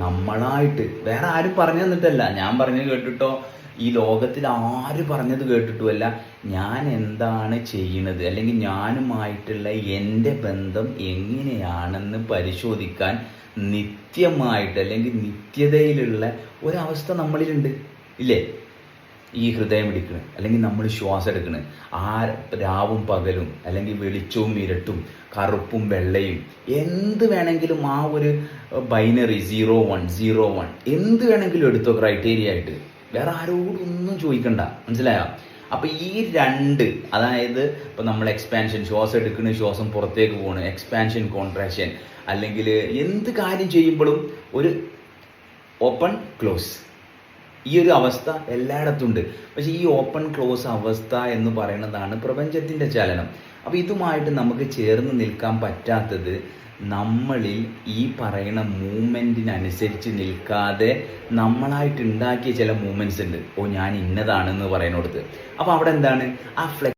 നമ്മളായിട്ട്. വേറെ ആരും പറഞ്ഞു തന്നിട്ടല്ല, ഞാൻ പറഞ്ഞത് കേട്ടിട്ടോ ഈ ലോകത്തിൽ ആര് പറഞ്ഞത് കേട്ടിട്ടുമല്ല. ഞാൻ എന്താണ് ചെയ്യണത്, അല്ലെങ്കിൽ ഞാനുമായിട്ടുള്ള എൻ്റെ ബന്ധം എങ്ങനെയാണെന്ന് പരിശോധിക്കാൻ നിത്യമായിട്ട് അല്ലെങ്കിൽ നിത്യതയിലുള്ള ഒരവസ്ഥ നമ്മളിലുണ്ട് ഇല്ലേ? ഈ ഹൃദയം ഇടിക്കണ്, അല്ലെങ്കിൽ നമ്മൾ ശ്വാസം എടുക്കണ്, ആ രാവും പകലും, അല്ലെങ്കിൽ വെളിച്ചവും ഇരട്ടും, കറുപ്പും വെള്ളയും, എന്ത് വേണമെങ്കിലും ആ ഒരു ബൈനറി 0-1 എന്ത് വേണമെങ്കിലും എടുത്തോ ക്രൈറ്റീരിയ ആയിട്ട്. വേറെ ആരോടും ഒന്നും ചോദിക്കണ്ട, മനസ്സിലായോ? അപ്പം ഈ രണ്ട്, അതായത് ഇപ്പം നമ്മൾ എക്സ്പാൻഷൻ, ശ്വാസം എടുക്കണ്, ശ്വാസം പുറത്തേക്ക് പോകണ്, എക്സ്പാൻഷൻ കോൺട്രാക്ഷൻ, അല്ലെങ്കിൽ എന്ത് കാര്യം ചെയ്യുമ്പോഴും ഒരു ഓപ്പൺ ക്ലോസ്, ഈ ഒരു അവസ്ഥ എല്ലായിടത്തും ഉണ്ട്. പക്ഷെ ഈ ഓപ്പൺ ക്ലോസ് അവസ്ഥ എന്ന് പറയുന്നതാണ് പ്രപഞ്ചത്തിൻ്റെ ചലനം. അപ്പോൾ ഇതുമായിട്ട് നമുക്ക് ചേർന്ന് നിൽക്കാൻ പറ്റാത്തത് നമ്മളിൽ ഈ പറയുന്ന മൂവ്മെൻറ്റിനനുസരിച്ച് നിൽക്കാതെ നമ്മളായിട്ട് ഉണ്ടാക്കിയ ചില മൂവ്മെൻറ്റ്സ് ഉണ്ട്. ഞാൻ ഇന്നതാണെന്ന് പറയുന്നിടത്ത്. അപ്പോൾ അവിടെ എന്താണ് ആ